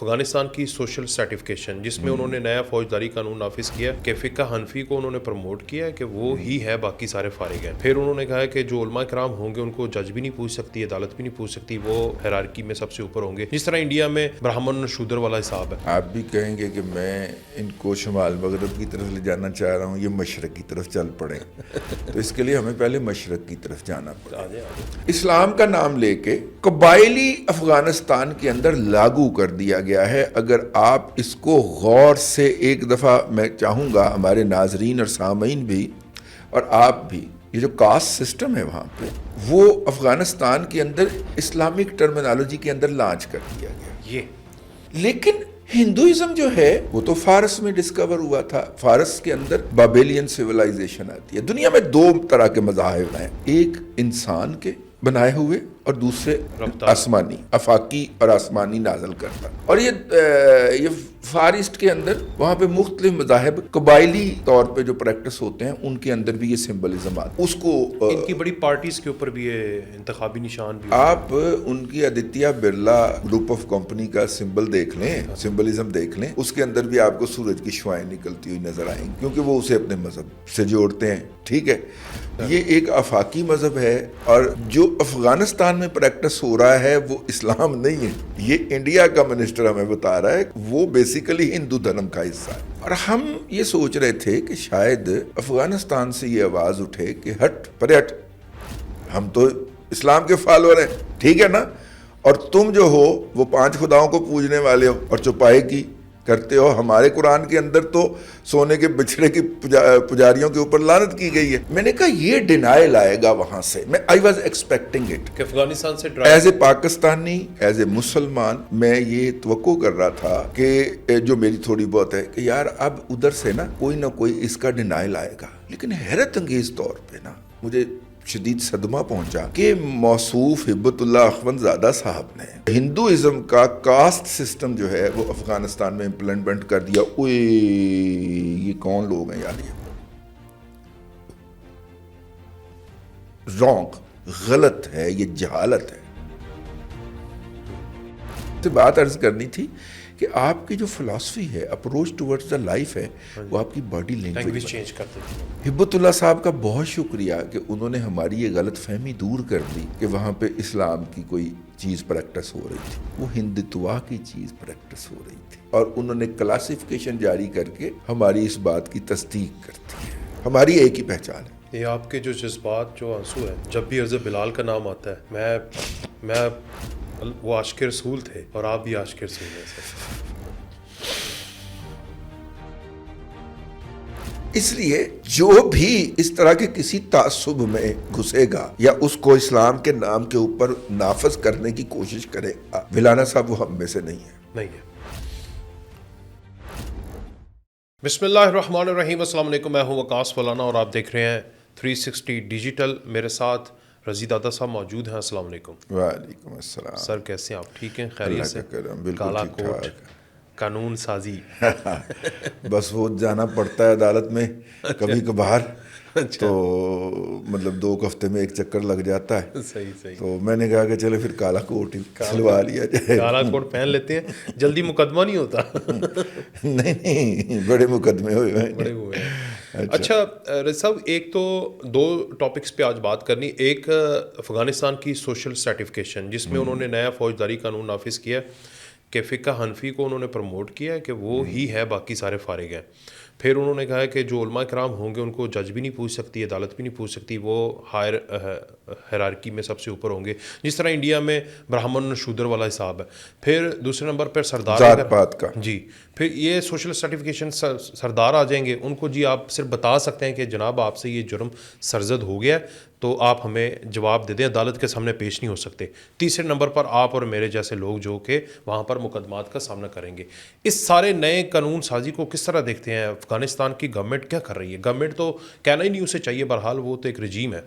افغانستان کی social certification جس میں انہوں نے نیا فوجداری قانون نافذ کیا کہ فقہ حنفی کو انہوں نے پروموٹ کیا ہے کہ وہ ہی ہے، باقی سارے فارغ ہیں۔ پھر انہوں نے کہا ہے کہ جو علماء کرام ہوں گے ان کو جج بھی نہیں پوچھ سکتی، عدالت بھی نہیں پوچھ سکتی، وہ ہیرارکی میں سب سے اوپر ہوں گے، جس طرح انڈیا میں برہمن شودر والا حساب ہے۔ آپ بھی کہیں گے کہ میں ان کو شمال مغرب کی طرف لے جانا چاہ رہا ہوں، یہ مشرق کی طرف چل پڑے، تو اس کے لیے ہمیں پہلے مشرق کی طرف جانا پڑے۔ اسلام کا نام لے کے قبائلی افغانستان کے اندر لاگو کر دیا گیا ہے۔ اگر آپ اس کو غور سے ایک دفعہ، میں چاہوں گا ہمارے ناظرین اور سامعین بھی اور آپ بھی، یہ جو کاسٹ سسٹم ہے وہاں پہ، وہ افغانستان کے اندر اسلامک ٹرمینالوجی کے اندر لانچ کر دیا گیا۔ لیکن ہندوازم جو ہے وہ تو فارس میں ڈسکور ہوا تھا۔ فارس کے اندر بابیلین سیولائزیشن آتی ہے۔ دنیا میں دو طرح کے مذاہب ہیں، ایک انسان کے بنائے ہوئے اور دوسرے آسمانی، افاقی اور آسمانی نازل کرتا۔ اور یہ فارسٹ کے اندر وہاں پہ مختلف مذاہب قبائلی طور پہ جو پریکٹس ہوتے ہیں ان کے اندر بھی یہ سمبلزم آتا ہے۔ اس کو ان کی بڑی پارٹیز کے اوپر بھی یہ انتخابی نشان بھی آپ ان کی Aditya Birla group of company کا سمبل دیکھ لیں، سمبلزم دیکھ لیں، اس کے اندر بھی آپ کو سورج کی شعائیں نکلتی ہوئی نظر آئیں گی، کیونکہ وہ اسے اپنے مذہب سے جوڑتے ہیں۔ ٹھیک ہے، یہ ایک آفاقی مذہب ہے، اور جو افغانستان میں پریکٹس ہو رہا ہے وہ اسلام نہیں ہے۔ یہ انڈیا کا منسٹر ہمیں بتا رہا ہے وہ بیسیکلی ہندو دھرم کا حصہ ہے۔ اور ہم یہ سوچ رہے تھے کہ شاید افغانستان سے یہ آواز اٹھے کہ ہٹ پرے ہٹ، ہم تو اسلام کے فالوور ہیں، ٹھیک ہے نا، اور تم جو ہو وہ 5 خداؤں کو پوجنے والے ہو اور چوپائے کی کرتے ہو۔ ہمارے قرآن کے اندر تو سونے کے بچھڑے کی پجاریوں کے اوپر لعنت کی گئی ہے۔ میں نے کہا یہ ڈینائل آئے گا وہاں سے، I was expecting it کہ افغانستان سے as a Pakistani, as a مسلمان، میں یہ توقع کر رہا تھا کہ جو میری تھوڑی بہت ہے کہ یار اب ادھر سے نا کوئی نہ کوئی اس کا ڈینائل آئے گا۔ لیکن حیرت انگیز طور پہ نا مجھے شدید صدمہ پہنچا کہ موصوف ہبت اللہ اخونزادہ صاحب نے ہندوازم کا کاسٹ سسٹم جو ہے وہ افغانستان میں امپلیمنٹ کر دیا۔ اوئے یہ کون لوگ ہیں یار، یہ رانگ، غلط ہے، یہ جہالت ہے۔ تو بات عرض کرنی تھی کہ آپ کی جو فلسفی ہے، اپروچ ٹورڈز دا لائف ہے، وہ آپ کی باڈی لینگویج چینج کرتے ہیں۔ ہبت اللہ صاحب کا بہت شکریہ کہ انہوں نے ہماری یہ غلط فہمی دور کر دی کہ وہاں پہ اسلام کی کوئی چیز پریکٹس ہو رہی تھی، وہ ہندتوا کی چیز پریکٹس ہو رہی تھی، اور انہوں نے کلاسیفیکیشن جاری کر کے ہماری اس بات کی تصدیق کرتی ہے۔ ہماری ایک ہی پہچان ہے۔ یہ آپ کے جو جذبات، جو آنسو ہے، جب بھی عرض بلال کا نام آتا ہے، میں وہ عاشق رسول تھے اور آپ بھی عاشق رسول ہیں۔ اس لیے جو بھی اس طرح کے کسی تعصب میں گھسے گا یا اس کو اسلام کے نام کے اوپر نافذ کرنے کی کوشش کرے گا، ولانا صاحب وہ ہم میں سے نہیں ہے۔ بسم اللہ الرحمن الرحیم، السلام علیکم، میں ہوں وقاص مولانا اور آپ دیکھ رہے ہیں 360 ڈیجیٹل۔ میرے ساتھ رضی دادا صاحب موجود ہیں۔ السلام علیکم۔ وعلیکم السلام سر کیسے ہیں آپ؟ ٹھیک ہیں، خیریت سے؟ کالا کوٹ، قانون سازی بس وہ جانا پڑتا ہے عدالت میں کبھی کبھار، تو مطلب 2 ہفتے میں 1 چکر لگ جاتا ہے۔ صحیح۔ تو میں نے کہا کہ چلے پھر کالا کوٹ ہی سلوا لیا جائے۔ کالا کوٹ پہن لیتے ہیں، جلدی مقدمہ نہیں ہوتا۔ نہیں، بڑے مقدمے ہوئے ہیں۔ اچھا رضی صاحب، ایک تو 2 ٹاپکس پہ آج بات کرنی۔ ایک افغانستان کی سوشل سرٹیفکیشن جس میں انہوں نے نیا فوجداری قانون نافذ کیا کہ فقہ حنفی کو انہوں نے پروموٹ کیا ہے کہ وہ ہی ہے، باقی سارے فارغ ہیں۔ پھر انہوں نے کہا کہ جو علماء کرام ہوں گے ان کو جج بھی نہیں پوچھ سکتی، عدالت بھی نہیں پوچھ سکتی، وہ ہیرارکی میں سب سے اوپر ہوں گے، جس طرح انڈیا میں برہمن شودر والا حساب ہے۔ پھر دوسرے نمبر پر سردار ذات پات کا، جی، پھر یہ سوشل سرٹیفکیشن سردار آ جائیں گے، ان کو جی آپ صرف بتا سکتے ہیں کہ جناب آپ سے یہ جرم سرزد ہو گیا ہے تو آپ ہمیں جواب دے دیں، عدالت کے سامنے پیش نہیں ہو سکتے۔ تیسرے نمبر پر آپ اور میرے جیسے لوگ جو کہ وہاں پر مقدمات کا سامنا کریں گے۔ اس سارے نئے قانون سازی کو کس طرح دیکھتے ہیں؟ افغانستان کی گورنمنٹ کیا کر رہی ہے؟ گورنمنٹ تو کہنا ہی نہیں اسے چاہیے، بہرحال وہ تو ایک رجیم ہے۔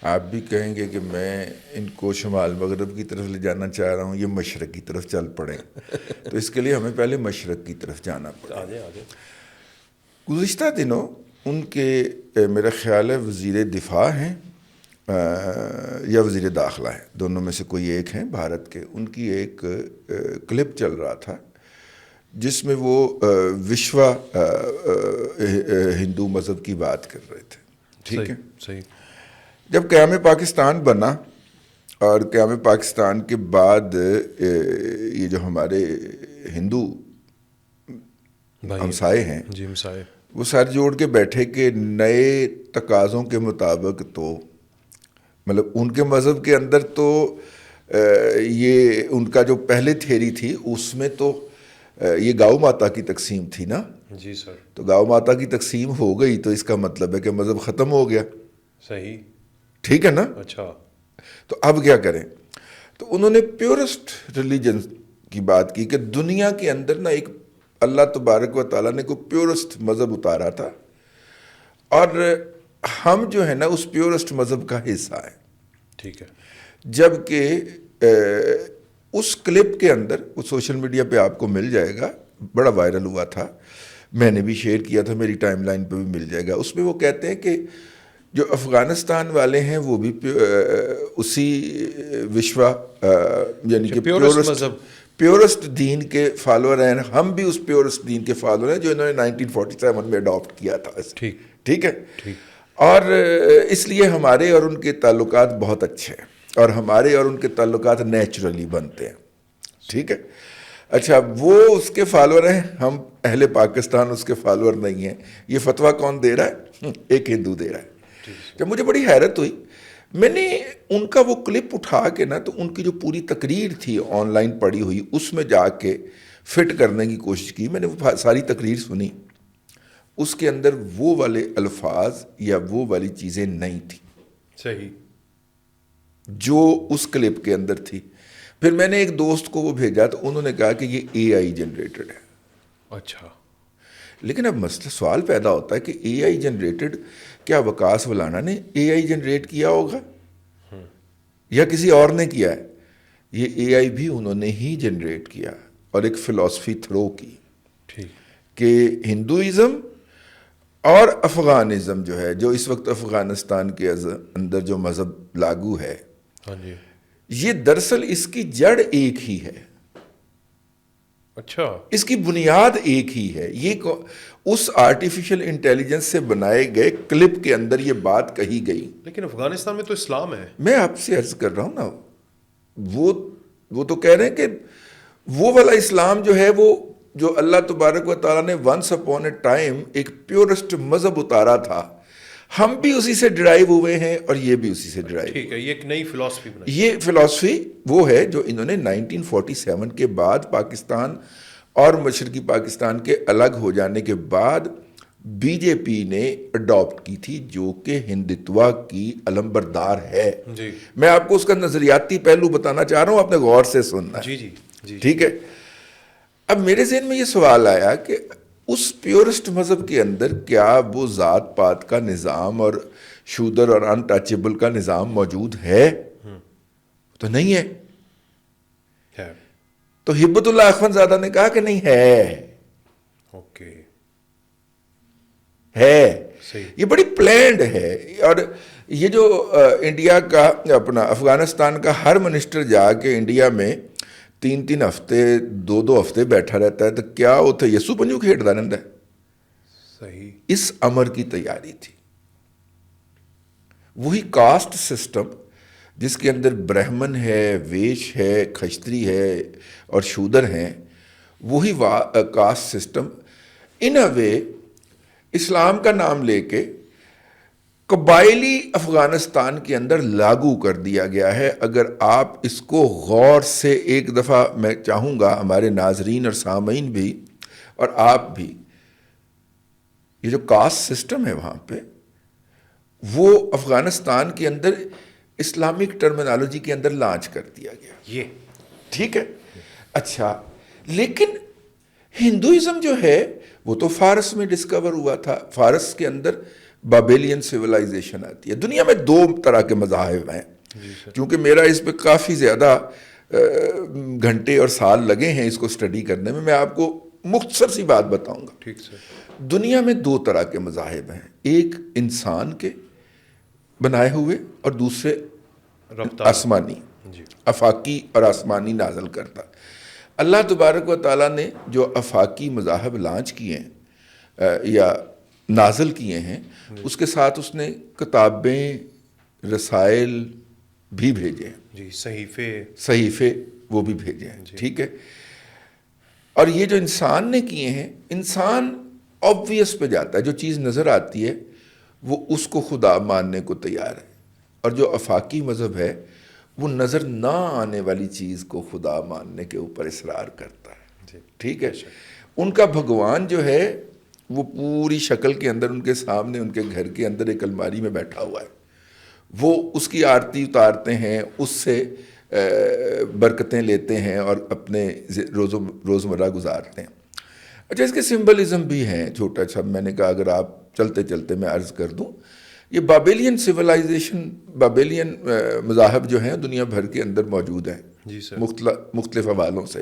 آپ بھی کہیں گے کہ میں ان کو شمال مغرب کی طرف لے جانا چاہ رہا ہوں، یہ مشرق کی طرف چل پڑے، تو اس کے لیے ہمیں پہلے مشرق کی طرف جانا پڑے۔ گزشتہ دنوں ان کے میرا خیال ہے وزیر دفاع ہیں یا وزیر داخلہ ہیں، دونوں میں سے کوئی ایک ہیں بھارت کے، ان کی ایک کلپ چل رہا تھا جس میں وہ وشوا ہندو مذہب کی بات کر رہے تھے. ٹھیک ہے. صحیح. جب قیام پاکستان بنا اور قیام پاکستان کے بعد یہ جو ہمارے ہندو ہمسائے ہیں جی ہمسائے وہ سر جوڑ کے بیٹھے کہ نئے تقاضوں کے مطابق تو مطلب ان کے مذہب کے اندر تو یہ ان کا جو پہلے تھیری تھی اس میں تو یہ گاؤ ماتا کی تقسیم تھی نا. جی سر. تو گاؤ ماتا کی تقسیم ہو گئی تو اس کا مطلب ہے کہ مذہب ختم ہو گیا. صحیح. ٹھیک ہے نا. اچھا. تو اب کیا کریں؟ تو انہوں نے پیورسٹ ریلیجن کی بات کی کہ دنیا کے اندر نا ایک اللہ تبارک و تعالیٰ نے کوئی پیورسٹ مذہب اتارا تھا اور ہم جو ہے نا اس پیورسٹ مذہب کا حصہ ہیں. ٹھیک ہے. جب کہ اس کلپ کے اندر وہ سوشل میڈیا پہ آپ کو مل جائے گا، بڑا وائرل ہوا تھا، میں نے بھی شیئر کیا تھا، میری ٹائم لائن پہ بھی مل جائے گا. اس میں وہ کہتے ہیں کہ جو افغانستان والے ہیں وہ بھی اسی وشوا یعنی کہ پیورسٹ دین کے فالوور ہیں، ہم بھی اس پیورسٹ دین کے فالوور ہیں جو انہوں نے 1947 میں اڈاپٹ کیا تھا. ٹھیک ہے. اور اس لیے ہمارے اور ان کے تعلقات بہت اچھے ہیں اور ہمارے اور ان کے تعلقات نیچرلی بنتے ہیں. ٹھیک ہے. اچھا، وہ اس کے فالوور ہیں، ہم اہل پاکستان اس کے فالوور نہیں ہیں. یہ فتویٰ کون دے رہا ہے؟ ایک ہندو دے رہا ہے. جب مجھے بڑی حیرت ہوئی، میں نے ان کا وہ کلپ اٹھا کے نا تو ان کی جو پوری تقریر تھی آن لائن پڑی ہوئی اس میں جا کے فٹ کرنے کی کوشش کی. میں نے وہ ساری تقریر سنی، اس کے اندر وہ والے الفاظ یا وہ والی چیزیں نہیں تھیں صحیح جو اس کلپ کے اندر تھی. پھر میں نے ایک دوست کو وہ بھیجا تو انہوں نے کہا کہ یہ اے آئی جنریٹڈ ہے. اچھا. لیکن اب مسئلہ سوال پیدا ہوتا ہے کہ اے آئی جنریٹڈ، کیا وکاس ولانا نے اے آئی جنریٹ کیا ہوگا یا کسی اور نے کیا ہے؟ یہ اے آئی بھی انہوں نے ہی جنریٹ کیا اور ایک فلسفی تھرو کی کہ ہندوازم اور افغانزم جو ہے، جو اس وقت افغانستان کے اندر جو مذہب لاگو ہے، یہ دراصل اس کی جڑ ایک ہی ہے. اچھا. اس کی بنیاد ایک ہی ہے. یہ اس آرٹیفیشل انٹیلیجنس سے بنائے گئے کلپ کے اندر یہ بات کہی گئی. لیکن افغانستان میں تو اسلام ہے. میں آپ سے عرض کر رہا ہوں نا، وہ تو کہہ رہے ہیں کہ وہ والا اسلام جو ہے، وہ جو اللہ تبارک و تعالیٰ نے ونس اپون اے ٹائم ایک پیورسٹ مذہب اتارا تھا، ہم بھی اسی سے ڈرائیو ہوئے ہیں اور یہ بھی اسی سے ڈرائیو. ٹھیک ہے. یہ ایک نئی فلسفی بنائی. یہ فلسفی وہ ہے جو انہوں نے 1947 کے بعد پاکستان اور مشرقی پاکستان کے الگ ہو جانے کے بعد بی جے پی نے اڈاپٹ کی تھی، جو کہ ہندتوا کی علمبردار ہے. جی. میں آپ کو اس کا نظریاتی پہلو بتانا چاہ رہا ہوں، آپ نے غور سے سننا ہے. جی. ٹھیک ہے. اب میرے ذہن میں یہ سوال آیا کہ اس پیورسٹ مذہب کے اندر کیا وہ ذات پات کا نظام اور شودر اور ان ٹچیبل کا نظام موجود ہے؟ تو نہیں ہے. تو ہبت اللہ اخوند زادہ نے کہا کہ نہیں ہے. اوکے. ہے. یہ بڑی پلانڈ ہے. اور یہ جو انڈیا کا اپنا افغانستان کا ہر منسٹر جا کے انڈیا میں 3 ہفتے 2 ہفتے بیٹھا رہتا ہے، تو کیا اتنے یسو پنجو کھیڈتا رہتا ہے؟ صحیح. اس امر کی تیاری تھی. وہی کاسٹ سسٹم جس کے اندر برہمن ہے، ویش ہے، کھشتری ہے اور شودر ہیں، وہی کاسٹ سسٹم ان اے وے اسلام کا نام لے کے قبائلی افغانستان کے اندر لاگو کر دیا گیا ہے. اگر آپ اس کو غور سے ایک دفعہ، میں چاہوں گا ہمارے ناظرین اور سامعین بھی اور آپ بھی، یہ جو کاسٹ سسٹم ہے وہاں پہ، وہ افغانستان کے اندر اسلامک ٹرمینالوجی کے اندر لانچ کر دیا گیا. یہ ٹھیک ہے. اچھا، لیکن ہندوازم جو ہے وہ تو فارس میں ڈسکور ہوا تھا. فارس کے اندر بابیلین سویلائزیشن آتی ہے. دنیا میں 2 طرح کے مذاہب ہیں. چونکہ میرا اس پہ کافی زیادہ گھنٹے اور سال لگے ہیں اس کو اسٹڈی کرنے میں آپ کو مختصر سی بات بتاؤں گا. ٹھیک سر. دنیا میں 2 طرح کے مذاہب ہیں. ایک انسان کے بنائے ہوئے اور دوسرے آسمانی، افاقی اور آسمانی نازل کرتا. اللہ تبارک و تعالیٰ نے جو افاقی مذاہب لانچ کیے ہیں یا نازل کیے ہیں، اس کے ساتھ اس نے کتابیں، رسائل بھی بھیجے ہیں، جی، صحیفے وہ بھی بھیجے ہیں. ٹھیک ہے. اور یہ جو انسان نے کیے ہیں، انسان آبویس پہ جاتا ہے، جو چیز نظر آتی ہے وہ اس کو خدا ماننے کو تیار ہے. اور جو افاقی مذہب ہے وہ نظر نہ آنے والی چیز کو خدا ماننے کے اوپر اصرار کرتا ہے. ٹھیک ہے. ان کا بھگوان جو ہے وہ پوری شکل کے اندر ان کے سامنے، ان کے گھر کے اندر ایک الماری میں بیٹھا ہوا ہے. وہ اس کی آرتی اتارتے ہیں، اس سے برکتیں لیتے ہیں اور اپنے روزمرہ گزارتے ہیں. اچھا، اس کے سمبلزم بھی ہیں چھوٹا سا. میں نے کہا اگر آپ چلتے چلتے میں عرض کر دوں، یہ بابیلین سویلائزیشن، بابیلین مذاہب جو ہیں دنیا بھر کے اندر موجود ہیں. جی سر. مختلف حوالوں سے.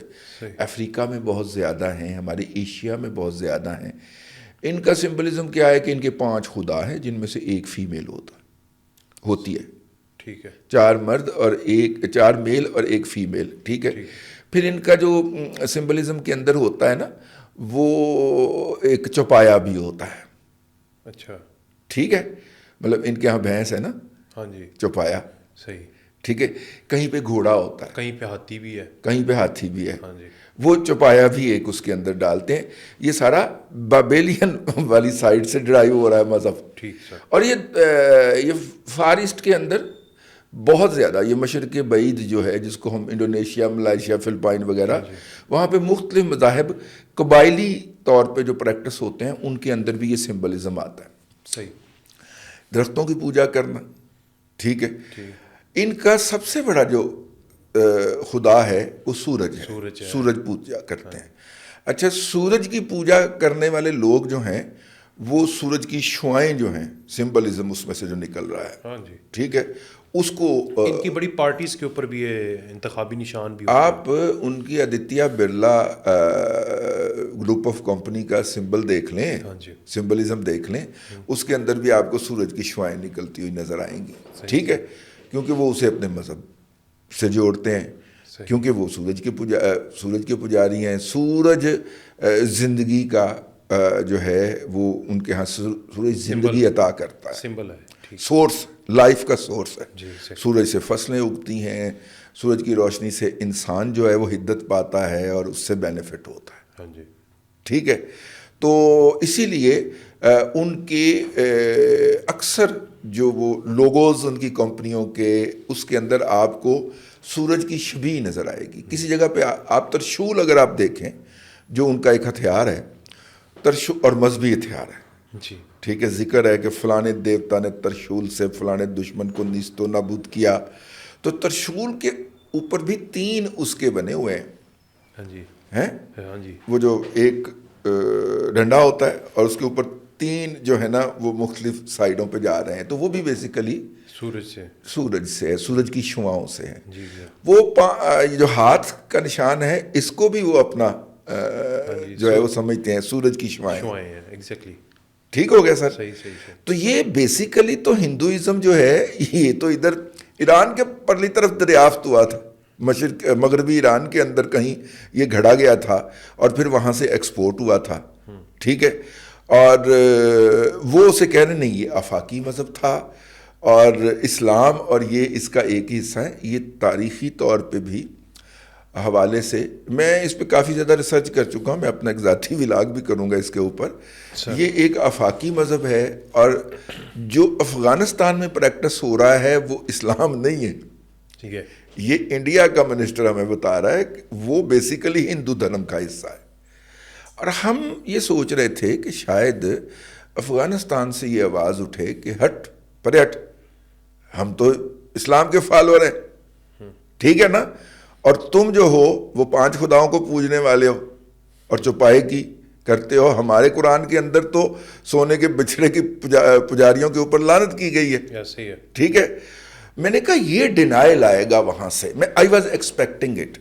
افریقہ میں بہت زیادہ ہیں، ہمارے ایشیا میں بہت زیادہ ہیں. ان کا سمبلزم کیا ہے کہ ان کے 5 خدا ہیں جن میں سے ایک فیمیل ہوتی ہے. ٹھیک ہے. 4 مرد اور 4 میل اور 1 فیمیل. ٹھیک ہے. پھر ان کا جو سمبلزم کے اندر ہوتا ہے نا، وہ ایک چوپایا بھی ہوتا ہے. اچھا. ٹھیک ہے. مطلب ان کے ہاں بھینس ہے نا. ہاں جی. چوپایا. صحیح. ٹھیک ہے. کہیں پہ گھوڑا ہوتا ہے، کہیں پہ ہاتھی بھی ہے، کہیں پہ ہاتھی بھی ہے. ہاں جی. وہ چوپایا بھی ایک اس کے اندر ڈالتے ہیں. یہ سارا بابیلین والی سائڈ سے ڈرائیو ہو رہا ہے مذہب. ٹھیک سر. اور یہ فار ایسٹ کے اندر بہت زیادہ، یہ مشرق بعید جو ہے جس کو ہم انڈونیشیا، ملائیشیا، فلپائن وغیرہ، وہاں پہ مختلف مذاہب قبائلی طور پہ جو پریکٹس ہوتے ہیں ان کے اندر بھی یہ سمبلزم آتا ہے. صحیح. درختوں کی پوجا کرنا. ٹھیک ہے. ان کا سب سے بڑا جو خدا ہے وہ سورج ہے. سورج پوجا کرتے ہیں. اچھا، سورج کی پوجا کرنے والے لوگ جو ہیں وہ سورج کی شعائیں جو ہیں، سمبلزم اس میں سے جو نکل رہا ہے. ہاں جی. ٹھیک ہے. اس کو ان کی بڑی پارٹیز کے اوپر بھی یہ انتخابی نشان بھی آپ ان کی Aditya Birla group of company کا سمبل دیکھ لیں، سمبلزم دیکھ لیں، اس کے اندر بھی آپ کو سورج کی شعائیں نکلتی ہوئی نظر آئیں گی. ٹھیک ہے. کیونکہ وہ اسے اپنے مذہب سے جوڑتے ہیں، کیونکہ وہ سورج کے پجاری ہیں. سورج زندگی کا جو ہے وہ ان کے ہاں سورج زندگی عطا کرتا ہے. سمبل ہے. سورس، لائف کا سورس ہے. سورج سے فصلیں اگتی ہیں، سورج کی روشنی سے انسان جو ہے وہ ہدت پاتا ہے اور اس سے بینیفٹ ہوتا ہے. ہاں جی. ٹھیک ہے. تو اسی لیے ان کے اکثر جو وہ لوگوز ان کی کمپنیوں کے، اس کے اندر آپ کو سورج کی شبیہ نظر آئے گی. کسی جگہ پہ آپ ترشول اگر آپ دیکھیں، جو ان کا ایک ہتھیار ہے، ترشول اور مذہبی ہتھیار ہے. جی. ٹھیک ہے. ذکر ہے کہ فلانے دیوتا نے ترشول سے فلانے دشمن کو نیست و نابود کیا. تو ترشول کے اوپر بھی 3 اس کے بنے ہوئے ہیں. ہاں جی. ہیں. ہاں جی. وہ جو ایک ڈنڈا ہوتا ہے اور اس کے اوپر 3 جو ہے نا وہ مختلف سائڈوں پہ جا رہے ہیں. تو وہ بھی بیسیکلی سورج سے، سورج کی شعاؤں سے ہیں. جی. وہ جو ہاتھ کا نشان ہے، اس کو بھی وہ اپنا جو ہے وہ سمجھتے ہیں سورج کی شعائیں ہیں. ایگزیکٹلی. ٹھیک ہو گیا سر. صحیح. تو یہ بیسیکلی تو ہندوازم جو ہے یہ تو ادھر ایران کے پرلی طرف دریافت ہوا تھا. مغربی ایران کے اندر کہیں یہ گھڑا گیا تھا اور پھر وہاں سے ایکسپورٹ ہوا تھا. ٹھیک ہے. اور وہ اسے کہہ رہے نہیں، یہ آفاقی مذہب تھا اور اسلام اور یہ اس کا ایک ہی حصہ ہے. یہ تاریخی طور پہ بھی حوالے سے میں اس پہ کافی زیادہ ریسرچ کر چکا ہوں. میں اپنا ایک ذاتی ولاگ بھی کروں گا اس کے اوپر. یہ ایک آفاقی مذہب ہے اور جو افغانستان میں پریکٹس ہو رہا ہے وہ اسلام نہیں ہے. ٹھیک ہے. یہ انڈیا کا منسٹر ہمیں بتا رہا ہے کہ وہ بیسیکلی ہندو دھرم کا حصہ ہے. اور ہم یہ سوچ رہے تھے کہ شاید افغانستان سے یہ آواز اٹھے کہ ہٹ، ہم تو اسلام کے فالوور ہیں. ٹھیک ہے نا. اور تم جو ہو وہ 5 خداؤں کو پوجنے والے ہو اور چوپائے کی کرتے ہو. ہمارے قرآن کے اندر تو سونے کے بچھڑے کی پجاریوں کے اوپر لعنت کی گئی ہے. ٹھیک ہے. میں نے کہا یہ ڈینائل آئے گا وہاں سے. آئی واز ایکسپیکٹنگ اٹ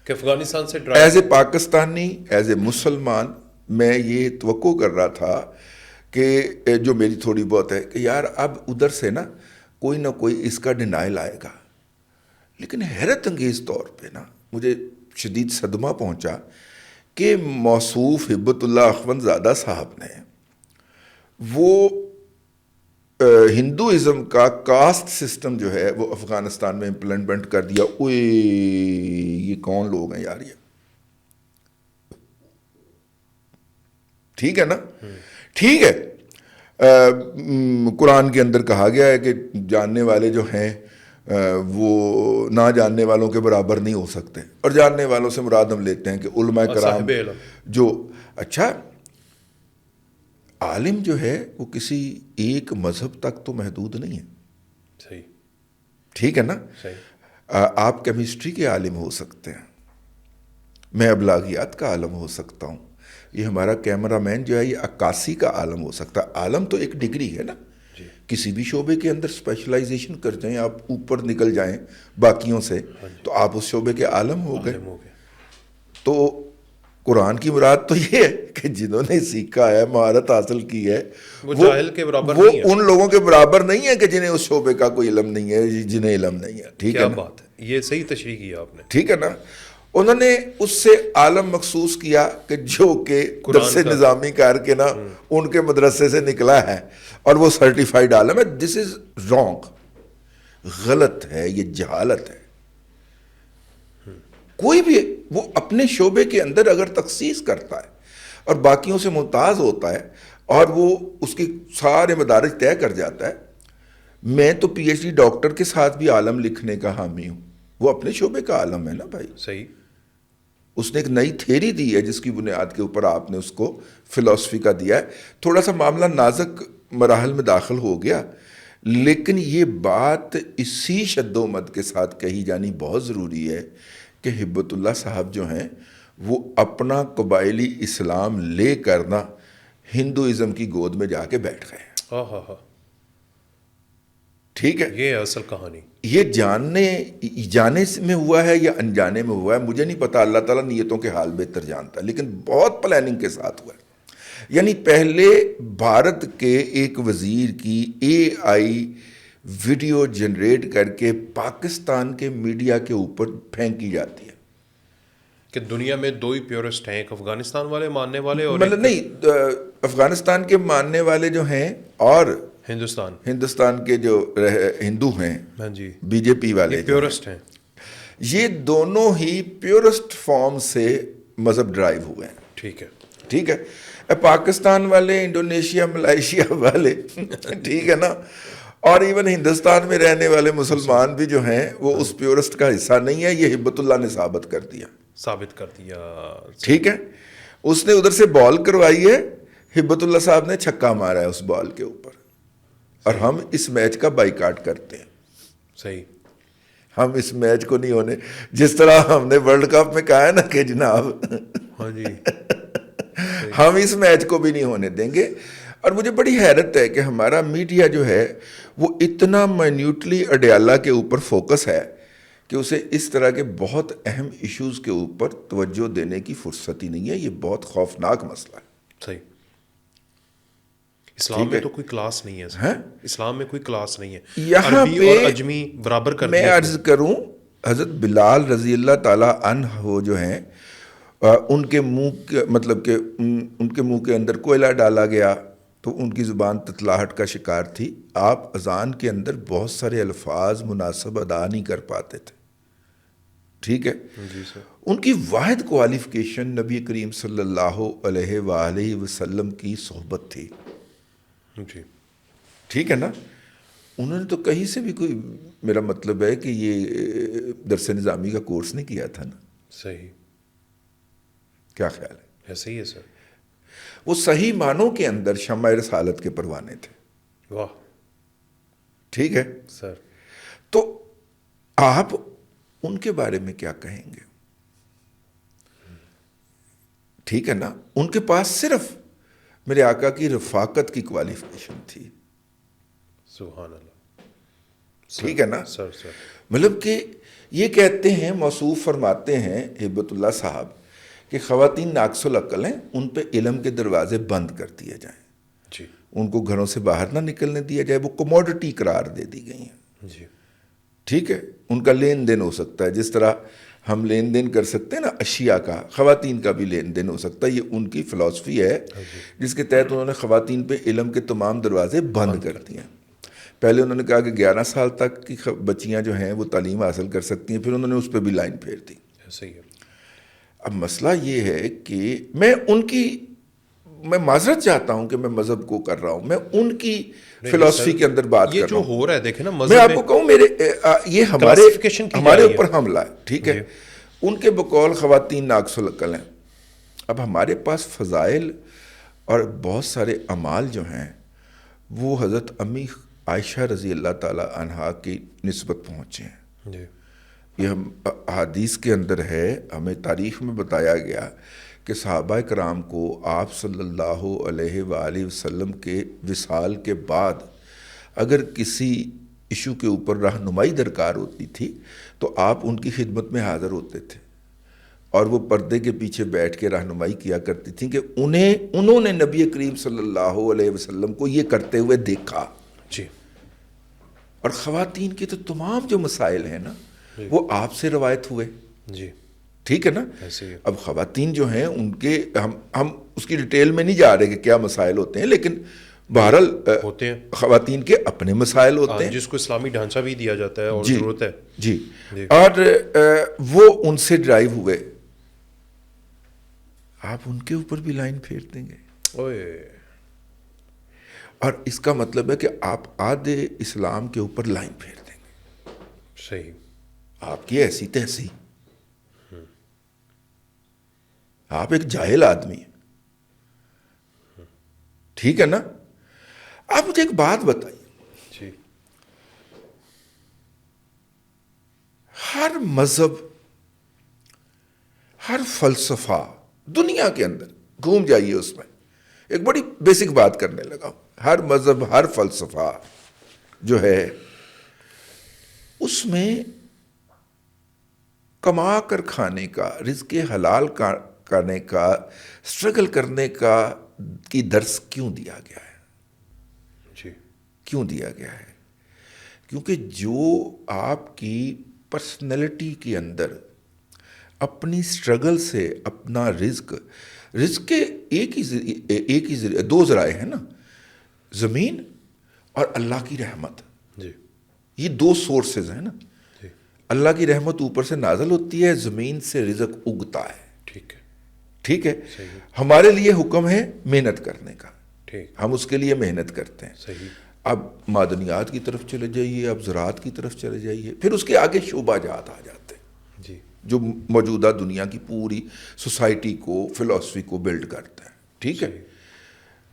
کہ افغانستان سے as a Pakistani, as a مسلمان میں یہ توقع کر رہا تھا کہ جو میری تھوڑی بہت ہے کہ یار اب ادھر سے نا کوئی نہ کوئی اس کا ڈینائل آئے گا. لیکن حیرت انگیز طور پہ نا مجھے شدید صدمہ پہنچا کہ موصوف ہبت اللہ اخوند زادہ صاحب نے وہ ہندوازم کا کاسٹ سسٹم جو ہے وہ افغانستان میں امپلیمنٹ کر دیا. اوئے یہ کون لوگ ہیں یار؟ یہ ٹھیک ہے نا؟ ٹھیک ہے. قرآن کے اندر کہا گیا ہے کہ جاننے والے جو ہیں وہ نہ جاننے والوں کے برابر نہیں ہو سکتے, اور جاننے والوں سے مراد ہم لیتے ہیں کہ علماء کرام جو. اچھا, عالم جو ہے وہ کسی ایک مذہب تک تو محدود نہیں ہے. صحیح. ٹھیک ہے نا؟ صحیح. آپ کیمسٹری کے عالم ہو سکتے ہیں, میں ابلاغیات کا عالم ہو سکتا ہوں, یہ ہمارا کیمرہ مین جو ہے یہ عکاسی کا عالم ہو سکتا ہے. عالم تو ایک ڈگری ہے نا, کسی بھی شعبے کے اندر اسپیشلائزیشن کر جائیں, آپ اوپر نکل جائیں باقیوں سے, تو آپ اس شعبے کے عالم ہو گئے. تو قرآن کی مراد تو یہ ہے کہ جنہوں نے سیکھا ہے, مہارت حاصل کی ہے, وہ جاہل کے برابر وہ نہیں ہے. ان لوگوں کے برابر نہیں ہے کہ جنہیں اس شعبے کا کوئی علم نہیں ہے, جنہیں علم نہیں ہے. ٹھیک ہے نا؟ کیا بات ہے, یہ صحیح تشریح کیا آپ نے. ٹھیک ہے نا؟ انہوں نے اس سے عالم مخصوص کیا کہ جو کہ درس نظامی کر کے نا ان کے مدرسے سے نکلا ہے اور وہ سرٹیفائیڈ عالم ہے. دس از رانگ, غلط ہے, یہ جہالت ہے. کوئی بھی وہ اپنے شعبے کے اندر اگر تخصیص کرتا ہے اور باقیوں سے ممتاز ہوتا ہے اور وہ اس کے سارے مدارج طے کر جاتا ہے. میں تو پی ایچ ڈی ڈاکٹر کے ساتھ بھی عالم لکھنے کا حامی ہوں, وہ اپنے شعبے کا عالم ہے نا بھائی. صحیح. اس نے ایک نئی تھیری دی ہے جس کی بنیاد کے اوپر آپ نے اس کو فلسفی کا دیا ہے. تھوڑا سا معاملہ نازک مراحل میں داخل ہو گیا, لیکن یہ بات اسی شد و مد کے ساتھ کہی جانی بہت ضروری ہے کہ ہبت اللہ صاحب جو ہیں وہ اپنا قبائلی اسلام لے کر نا ہندوازم کی گود میں جا کے بیٹھ گئے ہیں. ہاں ہاں ہاں. ٹھیک ہے, یہ اصل کہانی. یہ جانے میں ہوا ہے یا انجانے میں ہوا ہے مجھے نہیں پتا, اللہ تعالیٰ نیتوں کے حال بہتر جانتا ہے, لیکن بہت پلاننگ کے ساتھ ہوا ہے. یعنی پہلے بھارت کے ایک وزیر کی اے آئی ویڈیو جنریٹ کر کے پاکستان کے میڈیا کے اوپر پھینکی جاتی ہے کہ دنیا میں دو ہی پیورسٹ ہیں, ایک افغانستان والے ماننے والے اور مطلب نہیں, افغانستان کے ماننے والے جو ہیں اور ہندوستان کے جو ہندو ہیں, ہاں جی, بی جے پی والے پیورسٹ ہیں, یہ دونوں ہی پیورسٹ فارم سے مذہب ڈرائیو ہوئے ہیں. ٹھیک ہے. ٹھیک ہے. پاکستان والے, انڈونیشیا, ملائیشیا والے, ٹھیک ہے نا, اور ایون ہندوستان میں رہنے والے مسلمان بھی جو ہیں وہ اس پیورسٹ کا حصہ نہیں ہے. یہ ہبت اللہ نے ثابت کر دیا. ٹھیک ہے. اس نے ادھر سے بال کروائی ہے, ہبت اللہ صاحب نے چھکا مارا ہے اس بال کے اوپر, اور ہم اس میچ کا بائیکاٹ کرتے ہیں. صحیح. ہم اس میچ کو نہیں ہونے, جس طرح ہم نے ورلڈ کپ میں کہا ہے نا کہ جناب ہاں جی ہم اس میچ کو بھی نہیں ہونے دیں گے. اور مجھے بڑی حیرت ہے کہ ہمارا میڈیا جو ہے وہ اتنا مائنیوٹلی اڈیالہ کے اوپر فوکس ہے کہ اسے اس طرح کے بہت اہم ایشوز کے اوپر توجہ دینے کی فرصت ہی نہیں ہے. یہ بہت خوفناک مسئلہ ہے. صحیح. اسلام میں تو کوئی کلاس نہیں ہے, اسلام میں کوئی کلاس نہیں ہے. یہاں عربی اور اجمی برابر کر میں عرض کروں, حضرت بلال رضی اللہ تعالیٰ عنہ جو ہیں ان کے منہ مطلب کہ ان کے منہ کے اندر کوئلہ ڈالا گیا تو ان کی زبان تتلاہٹ کا شکار تھی. آپ اذان کے اندر بہت سارے الفاظ مناسب ادا نہیں کر پاتے تھے. ٹھیک ہے. جی سر. ان کی واحد کوالیفیکیشن نبی کریم صلی اللہ علیہ وآلہ وسلم کی صحبت تھی. جی ٹھیک ہے نا. انہوں نے تو کہیں سے بھی کوئی, میرا مطلب ہے کہ یہ درس نظامی کا کورس نہیں کیا تھا نا. صحیح. کیا خیال ہے؟ ایسے ہی ہے سر. وہ صحیح معنوں کے اندر شمع رسالت کے پروانے تھے. واہ. ٹھیک ہے سر. تو آپ ان کے بارے میں کیا کہیں گے؟ ٹھیک ہے نا. ان کے پاس صرف میرے آقا کی رفاقت کی کوالیفیکیشن تھی. سبحان اللہ. ٹھیک ہے نا. سر سر مطلب کہ یہ کہتے ہیں, موصوف فرماتے ہیں ہبت اللہ صاحب کہ خواتین ناقص العقل ہیں, ان پہ علم کے دروازے بند کر دیے جائیں. جی. ان کو گھروں سے باہر نہ نکلنے دیا جائے, وہ کموڈٹی قرار دے دی گئی ہیں. جی ٹھیک ہے، ان کا لین دین ہو سکتا ہے، جس طرح ہم لین دین کر سکتے ہیں نا اشیاء کا، خواتین کا بھی لین دین ہو سکتا ہے. یہ ان کی فلسفی ہے جس کے تحت انہوں نے خواتین پہ علم کے تمام دروازے بند کر دیے. پہلے انہوں نے کہا کہ 11 سال تک کی بچیاں جو ہیں وہ تعلیم حاصل کر سکتی ہیں، پھر انہوں نے اس پہ بھی لائن پھیر دی. صحیح ہے. اب مسئلہ یہ ہے کہ میں معذرت چاہتا ہوں کہ میں مذہب کو کر رہا ہوں، میں ان کی فلسفی کے اندر بات کر رہا ہوں. یہ جو ہو رہا ہے دیکھیں نا، میں آپ کو کہوں یہ ہمارے اوپر حملہ ہے. ٹھیک ہے، ان کے بقول خواتین ناقص العقل ہیں. اب ہمارے پاس فضائل اور بہت سارے اعمال جو ہیں وہ حضرت امی عائشہ رضی اللہ تعالی عنہا کی نسبت پہنچے ہیں. جی. یہ ہم حدیث کے اندر ہے، ہمیں تاریخ میں بتایا گیا کہ صحابہ کرام کو آپ صلی اللہ علیہ وآلہ وسلم کے وصال کے بعد اگر کسی ایشو کے اوپر رہنمائی درکار ہوتی تھی تو آپ ان کی خدمت میں حاضر ہوتے تھے اور وہ پردے کے پیچھے بیٹھ کے رہنمائی کیا کرتی تھیں کہ انہوں نے نبی کریم صلی اللہ علیہ وسلم کو یہ کرتے ہوئے دیکھا. جی. اور خواتین کے تو تمام جو مسائل ہیں نا وہ آپ سے روایت ہوئے. جی. ٹھیک ہے نا. ایسے ہی. اب خواتین جو ہیں ان کے ہم اس کی ڈیٹیل میں نہیں جا رہے کہ کیا مسائل ہوتے ہیں، لیکن بہرحال ہوتے ہیں خواتین کے اپنے مسائل ہوتے ہیں جس کو اسلامی ڈھانچہ بھی دیا جاتا ہے اور ضرورت ہے. جی. اور وہ ان سے ڈرائیو ہوئے. آپ ان کے اوپر بھی لائن پھیر دیں گے. اور اس کا مطلب ہے کہ آپ آدھے اسلام کے اوپر لائن پھیر دیں گے. صحیح. آپ کی ایسی تیسی، آپ ایک جاہل آدمی ہیں. ٹھیک ہے نا. آپ مجھے ایک بات بتائیے، جی. ہر مذہب، ہر فلسفہ دنیا کے اندر گھوم جائیے، اس میں ایک بڑی بیسک بات کرنے لگا ہوں. ہر مذہب، ہر فلسفہ جو ہے اس میں کما کر کھانے کا، رزق حلال کرنے کا، اسٹرگل کرنے کا کی درس کیوں دیا گیا ہے؟ جی. کیوں دیا گیا ہے؟ کیونکہ جو آپ کی پرسنالٹی کے اندر اپنی اسٹرگل سے اپنا رزق کے ایک ہی ذریعے، دو ذرائع ہیں نا، زمین اور اللہ کی رحمت. جی. یہ دو سورسز ہیں نا. اللہ کی رحمت اوپر سے نازل ہوتی ہے، زمین سے رزق اگتا ہے. ٹھیک ہے. ٹھیک ہے. ہمارے لیے حکم ہے محنت کرنے کا. ٹھیک. ہم اس کے لیے محنت کرتے ہیں. صحیح. اب معدنیات کی طرف چلے جائیے، اب زراعت کی طرف چلے جائیے، پھر اس کے آگے شعبہ جات آ جاتے ہیں. جی. جو موجودہ دنیا کی پوری سوسائٹی کو، فلسفی کو بلڈ کرتا ہے. ٹھیک ہے.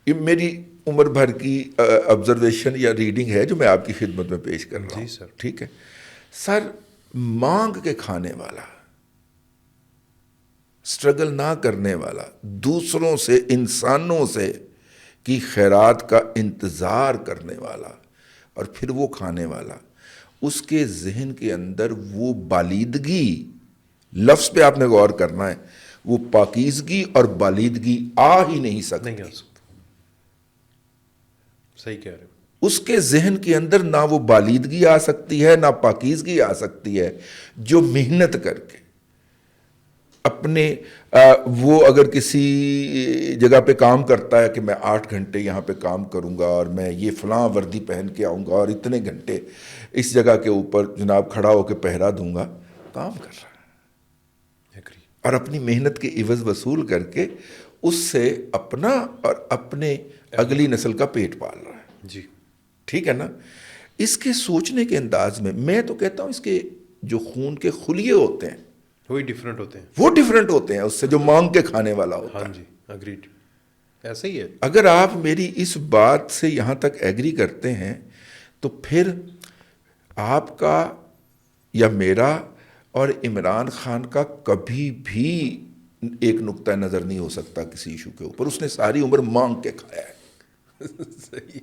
یہ میری عمر بھر کی آبزرویشن یا ریڈنگ ہے جو میں آپ کی خدمت میں پیش کر رہا ہوں. جی سر. ٹھیک ہے. سر، مانگ کے کھانے والا، اسٹرگل نہ کرنے والا، دوسروں سے، انسانوں سے کی خیرات کا انتظار کرنے والا اور پھر وہ کھانے والا، اس کے ذہن کے اندر وہ بالیدگی، لفظ پہ آپ نے غور کرنا ہے، وہ پاکیزگی اور بالیدگی آ ہی نہیں سکتی. نہیں آ سکتا. صحیح کہہ رہے ہیں. اس کے ذہن کے اندر نہ وہ بالیدگی آ سکتی ہے، نہ پاکیزگی آ سکتی ہے. جو محنت کر کے اپنے وہ اگر کسی جگہ پہ کام کرتا ہے کہ میں 8 گھنٹے یہاں پہ کام کروں گا اور میں یہ فلاں وردی پہن کے آؤں گا اور اتنے گھنٹے اس جگہ کے اوپر جناب کھڑا ہو کے پہرا دوں گا، کام کر رہا ہے اور اپنی محنت کے عوض وصول کر کے اس سے اپنا اور اپنے اگلی نسل کا پیٹ پال رہا ہے. جی. ٹھیک ہے نا. اس کے سوچنے کے انداز میں تو کہتا ہوں اس کے جو خون کے خلیے ہوتے ہیں وہی ڈیفرنٹ ہوتے ہیں. وہ ڈیفرنٹ ہوتے ہیں اس سے جو مانگ کے کھانے والا ہوتا ہے. ہاں جی. اگریڈ. ایسا ہی ہے. اگر آپ میری اس بات سے یہاں تک ایگری کرتے ہیں تو پھر آپ کا یا میرا اور عمران خان کا کبھی بھی ایک نقطہ نظر نہیں ہو سکتا کسی ایشو کے اوپر. اس نے ساری عمر مانگ کے کھایا ہے. صحیح.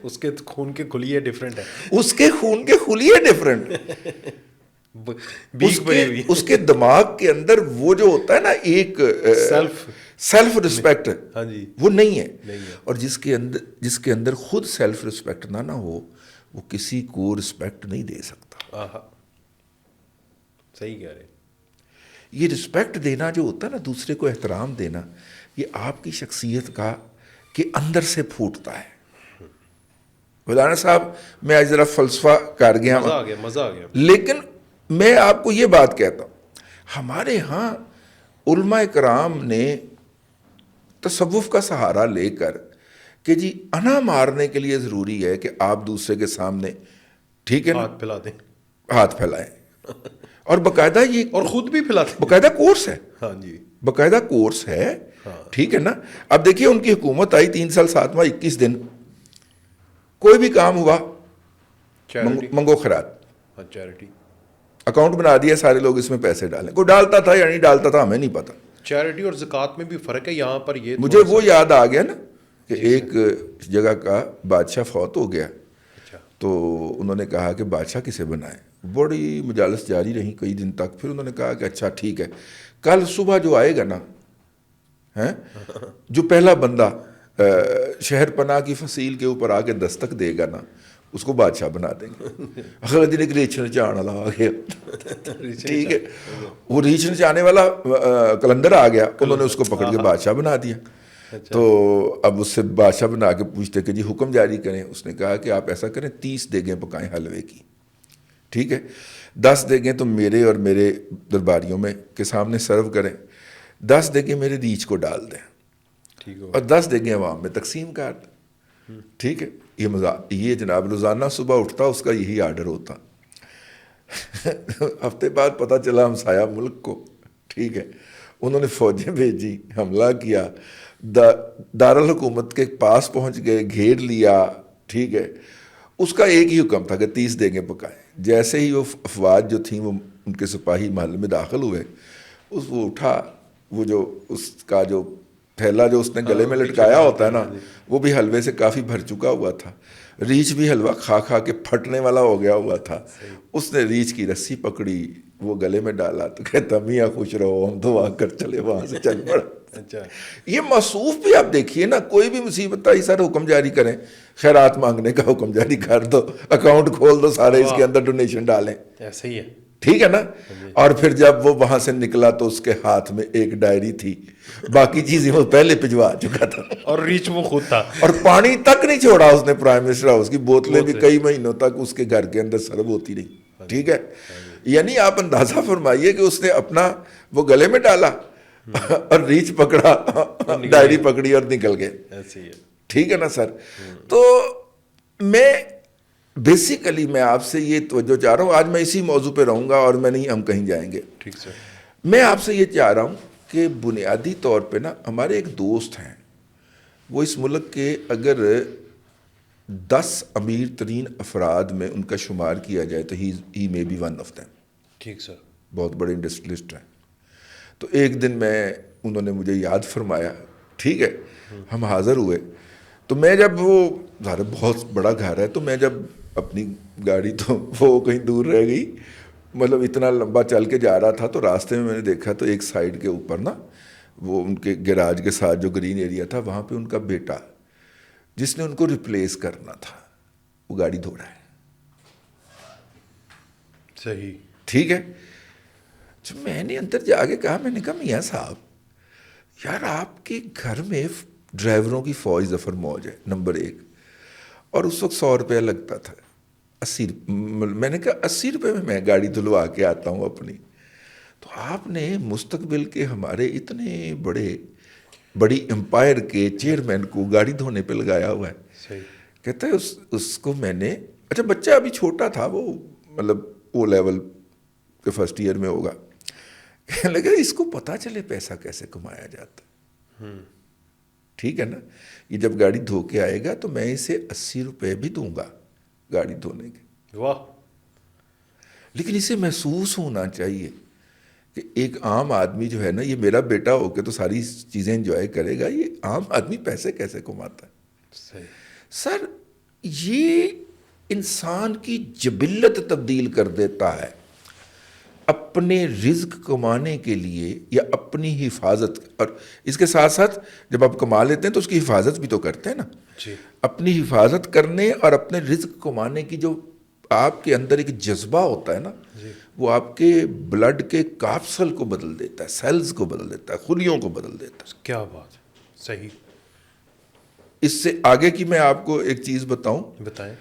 اس کے خون کے خلیے ڈفرینٹ ہیں. اس کے خون کے خلیے ڈفرینٹ. اس کے دماغ کے اندر وہ جو ہوتا ہے نا ایک سیلف رسپیکٹ، ہاں جی، وہ نہیں ہے. اور جس کے اندر خود سیلف رسپیکٹ نہ ہو وہ کسی کو رسپیکٹ نہیں دے سکتا. آہا صحیح کہہ رہے. یہ رسپیکٹ دینا جو ہوتا ہے نا, دوسرے کو احترام دینا, یہ آپ کی شخصیت کا کہ اندر سے پھوٹتا ہے. مولانا صاحب میں آج ذرا فلسفہ کر گیا, مزہ آ گیا. لیکن میں آپ کو یہ بات کہتا ہوں, ہمارے ہاں علماء کرام نے تصوف کا سہارا لے کر کہ جی انا مارنے کے لیے ضروری ہے کہ آپ دوسرے کے سامنے, ٹھیک ہے نا, ہاتھ پھیلا دیں, ہاتھ پھیلائیں, اور باقاعدہ یہ اور خود بھی پھیلا دیں. باقاعدہ کورس ہے. ہاں جی, باقاعدہ کورس ہے. ٹھیک ہے نا. اب دیکھیے ان کی حکومت آئی 3 سال 7 ماہ 21 دن, کوئی بھی کام ہوا منگو خیرات, چیریٹی اکاؤنٹ بنا دیا, سارے لوگ اس میں پیسے ڈالیں. کوئی ڈالتا تھا یا نہیں ڈالتا تھا ہمیں نہیں پتا. چیریٹی اور زکوٰۃ میں بھی فرق ہے. یہاں پر یہ مجھے وہ یاد آ گیا نا کہ ایک جگہ کا بادشاہ فوت ہو گیا, تو انہوں نے کہا کہ بادشاہ کسے بنائیں. بڑی مجالس جاری رہی کئی دن تک. پھر انہوں نے کہا کہ اچھا ٹھیک ہے, کل صبح جو آئے گا نا, جو پہلا بندہ شہر پناہ کی فصیل کے اوپر آ کے دستک دے گا نا, اس کو بادشاہ بنا دیں گے. اگلے دن ایک ریچھ نچانے والا آ گیا, ٹھیک ہے, وہ ریچھ نچانے والا کلندر آ گیا, انہوں نے اس کو پکڑ کے بادشاہ بنا دیا. تو اب اس سے بادشاہ بنا کے پوچھتے کہ جی حکم جاری کریں. اس نے کہا کہ آپ ایسا کریں 30 دیگیں پکائیں حلوے کی, ٹھیک ہے, 10 دیگیں تو میرے اور میرے درباریوں میں کے سامنے سرو کریں, 10 دیگیں میرے ریچھ کو ڈال دیں, اور 10 دیگیں عوام میں تقسیم کر دیں. ٹھیک ہے, یہ جناب روزانہ صبح اٹھتا, اس کا یہی آرڈر ہوتا. ہفتے بعد پتہ چلا ہمسایہ ملک کو, ٹھیک ہے, انہوں نے فوجیں بھیجی, حملہ کیا, دارالحکومت کے پاس پہنچ گئے, گھیر لیا. ٹھیک ہے, اس کا ایک ہی حکم تھا کہ 30 دیگیں پکائیں. جیسے ہی وہ افواج جو تھیں وہ ان کے سپاہی محل میں داخل ہوئے, وہ اٹھا, وہ جو اس کا جو تھیلا جو اس نے گلے میں لٹکایا ہوتا ہے نا, وہ بھی حلوے سے کافی بھر چکا ہوا تھا. ریچھ بھی حلوہ کھا کھا کے پھٹنے والا ہو گیا ہوا تھا. اس نے ریچھ کی رسی پکڑی, وہ گلے میں ڈالا, تو کہتا میاں خوش رہو, ہم تو آ کر چلے, وہاں سے چل پڑا. یہ موصوف بھی آپ دیکھیے نا, کوئی بھی مصیبت آئی سر حکم جاری کریں, خیرات مانگنے کا حکم جاری کر دو, اکاؤنٹ کھول دو, سارے اس کے اندر ڈونیشن ڈالیں. ایسے ہی ہے, ٹھیک ہے نا. اور پھر جب وہ وہاں سے نکلا تو اس کے ہاتھ میں ایک ڈائری تھی, باقی چیزیں وہ پہلے بھجوا چکا تھا, اور ریچ وہ خود تھا, اور پانی تک نہیں چھوڑا اس نے پرائم منسٹر ہاؤس کی. بوتلیں بھی کئی مہینوں تک اس کے گھر کے اندر سرو ہوتی رہی. ٹھیک ہے, یعنی آپ اندازہ فرمائیے کہ اس نے اپنا وہ گلے میں ڈالا اور ریچھ پکڑا, ڈائری پکڑی اور نکل گئے. ٹھیک ہے نا سر. تو میں بیسیکلی میں آپ سے یہ توجہ چاہ رہا ہوں, آج میں اسی موضوع پہ رہوں گا اور میں نہیں ہم کہیں جائیں گے. ٹھیک سر. میں آپ سے یہ چاہ رہا ہوں کہ بنیادی طور پہ نا ہمارے ایک دوست ہیں, وہ اس ملک کے اگر 10 امیر ترین افراد میں ان کا شمار کیا جائے تو he may be one of them. ٹھیک سر. بہت بڑے انڈسٹریلسٹ ہیں. تو ایک دن انہوں نے مجھے یاد فرمایا, ٹھیک ہے, ہم حاضر ہوئے. تو میں جب وہ بہت بڑا گھر ہے, تو میں جب اپنی گاڑی, تو وہ کہیں دور رہ گئی, مطلب اتنا لمبا چل کے جا رہا تھا, تو راستے میں نے دیکھا تو ایک سائڈ کے اوپر نا وہ ان کے گیراج کے ساتھ جو گرین ایریا تھا, وہاں پہ ان کا بیٹا جس نے ان کو ریپلیس کرنا تھا, وہ گاڑی دھو رہا ہے. صحیح. ٹھیک ہے. جب میں نے اندر جا کے کہا, میں نے کہا میاں صاحب یار آپ کے گھر میں ڈرائیوروں کی فوج ظفر موج ہے, نمبر 1, اور اس وقت 100 روپیہ لگتا تھا, 80. میں نے کہا 80 روپے میں گاڑی دھلوا کے آتا ہوں اپنی. تو آپ نے مستقبل کے ہمارے اتنے بڑی امپائر کے چیئرمین کو گاڑی دھونے پہ لگایا ہوا ہے. صحیح. کہتا ہے اس کو میں نے, اچھا بچہ ابھی چھوٹا تھا, وہ مطلب او لیول کے فرسٹ ایئر میں ہوگا, کہنے لگا اس کو پتہ چلے پیسہ کیسے کمایا جاتا. ٹھیک ہے نا. یہ جب گاڑی دھو کے آئے گا تو میں اسے 80 روپے بھی دوں گا گاڑی دھونے کے. واہ. لیکن اسے محسوس ہونا چاہیے کہ ایک عام آدمی جو ہے نا, یہ میرا بیٹا ہو کے تو ساری چیزیں انجوائے کرے گا, یہ عام آدمی پیسے کیسے کماتا ہے. صحیح. سر یہ انسان کی جبلت تبدیل کر دیتا ہے. اپنے رزق کمانے کے لیے یا اپنی حفاظت، اور اس کے ساتھ ساتھ جب آپ کما لیتے ہیں تو اس کی حفاظت بھی تو کرتے ہیں نا. جی. اپنی حفاظت کرنے اور اپنے رزق کمانے کی جو آپ کے اندر ایک جذبہ ہوتا ہے نا، وہ آپ کے بلڈ کے کاپسل کو بدل دیتا ہے، سیلز کو بدل دیتا ہے، خلیوں کو بدل دیتا ہے. کیا بات ہے، صحیح. اس سے آگے کی میں آپ کو ایک چیز بتاؤں. بتائیں.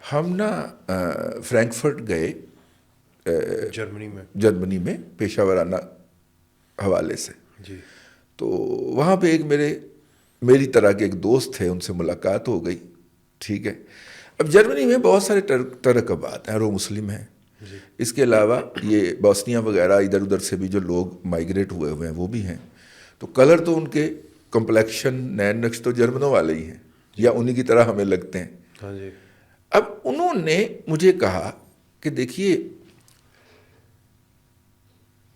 ہم نا فرینکفرٹ گئے جرمنی میں پیشہ ورانہ حوالے سے. جی. تو وہاں پہ ایک میری طرح کے ایک دوست تھے، ان سے ملاقات ہو گئی. ٹھیک ہے. اب جرمنی میں بہت سارے ترکبات ہیں اور وہ مسلم ہیں. اس کے علاوہ یہ بوسنیا وغیرہ ادھر ادھر سے بھی جو لوگ مائیگریٹ ہوئے ہیں وہ بھی ہیں. تو کلر تو ان کے کمپلیکشن نین نقش تو جرمنوں والے ہی ہیں، یا انہی کی طرح ہمیں لگتے ہیں. ہاں جی. اب انہوں نے مجھے کہا کہ دیکھیے،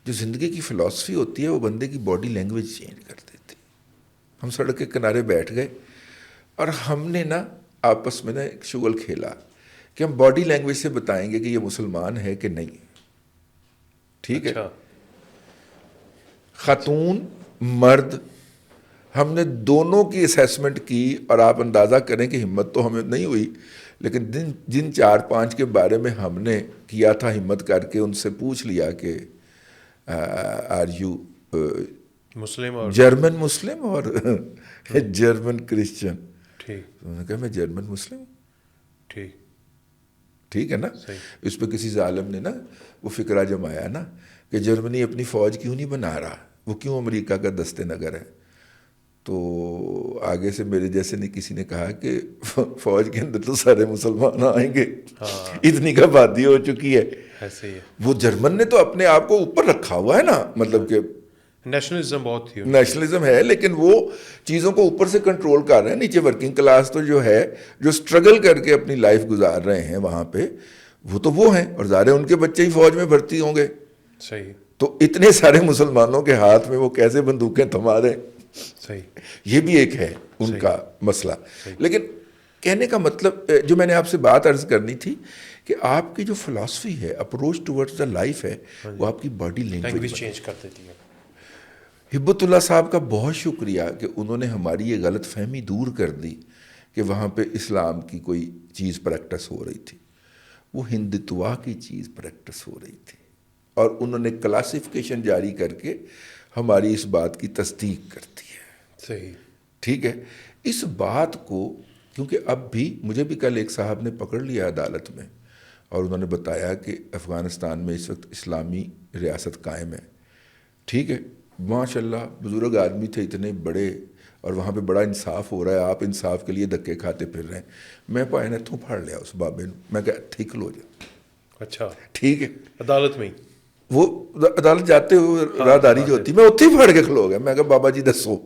جو زندگی کی فلسفی ہوتی ہے وہ بندے کی باڈی لینگویج چینج کر دیتی. ہم سڑک کے کنارے بیٹھ گئے اور ہم نے نا آپس میں نا ایک شغل کھیلا کہ ہم باڈی لینگویج سے بتائیں گے کہ یہ مسلمان ہے کہ نہیں. ٹھیک ہے. خاتون مرد ہم نے دونوں کی اسیسمنٹ کی، اور آپ اندازہ کریں کہ ہمت تو ہمیں نہیں ہوئی، لیکن جن 4-5 کے بارے میں ہم نے کیا تھا ہمت کر کے ان سے پوچھ لیا کہ آر یو مسلم اور جرمن مسلم اور جرمن کرسچن. ٹھیک. انہوں نے کہا میں جرمن مسلم. ٹھیک. ٹھیک ہے نا. اس پہ کسی ظالم نے نا وہ فکرہ جمایا نا کہ جرمنی اپنی فوج کیوں نہیں بنا رہا، وہ کیوں امریکہ کا دست نگر ہے. تو آگے سے میرے جیسے نہیں کسی نے کہا کہ فوج کے اندر تو سارے مسلمان آئیں گے، اتنی کا آبادی ہو چکی ہے. ایسے ہی. وہ جرمن نے تو اپنے آپ کو اوپر رکھا ہوا ہے نا، مطلب کہ نیشنلزم بہت تھی. نیشنلزم ہے، لیکن وہ چیزوں کو اوپر سے کنٹرول کر رہے ہیں. نیچے ورکنگ کلاس تو جو ہے، جو سٹرگل کر کے اپنی لائف گزار رہے ہیں وہاں پہ، وہ تو وہ ہیں، اور ظاہر ان کے بچے ہی فوج میں بھرتی ہوں گے. صحیح. تو اتنے سارے مسلمانوں کے ہاتھ میں وہ کیسے بندوقیں تھما رہے. صحیح. یہ بھی ایک ہے ان کا مسئلہ. لیکن کہنے کا مطلب جو میں نے آپ سے بات عرض کرنی تھی کہ آپ کی جو فلسفی ہے، اپروچ ٹورڈز دا لائف ہے، وہ آپ کی باڈی لینگویج چینج کر دیتی ہے. ہبت اللہ صاحب کا بہت شکریہ کہ انہوں نے ہماری یہ غلط فہمی دور کر دی کہ وہاں پہ اسلام کی کوئی چیز پریکٹس ہو رہی تھی. وہ ہندتوا کی چیز پریکٹس ہو رہی تھی، اور انہوں نے کلاسیفیکیشن جاری کر کے ہماری اس بات کی تصدیق کر دی ہے. صحیح. ٹھیک ہے. اس بات کو کیونکہ اب بھی مجھے بھی کل ایک صاحب نے پکڑ لیا عدالت میں، اور انہوں نے بتایا کہ افغانستان میں اس وقت اسلامی ریاست قائم ہے. ٹھیک ہے. ماشاء اللہ بزرگ آدمی تھے اتنے بڑے، اور وہاں پہ بڑا انصاف ہو رہا ہے. آپ انصاف کے لیے دھکے کھاتے پھر رہے ہیں. میں پائے نے تھوں پھاڑ لیا اس بابے نے. میں کہا ٹھیک لو جا. اچھا. ٹھیک ہے. عدالت میں وہ عدالت جاتے ہوئے راہداری جو ہوتی، میں اتنے ہی پھاڑ کے کھلو گیا. میں کہا بابا جی دسو،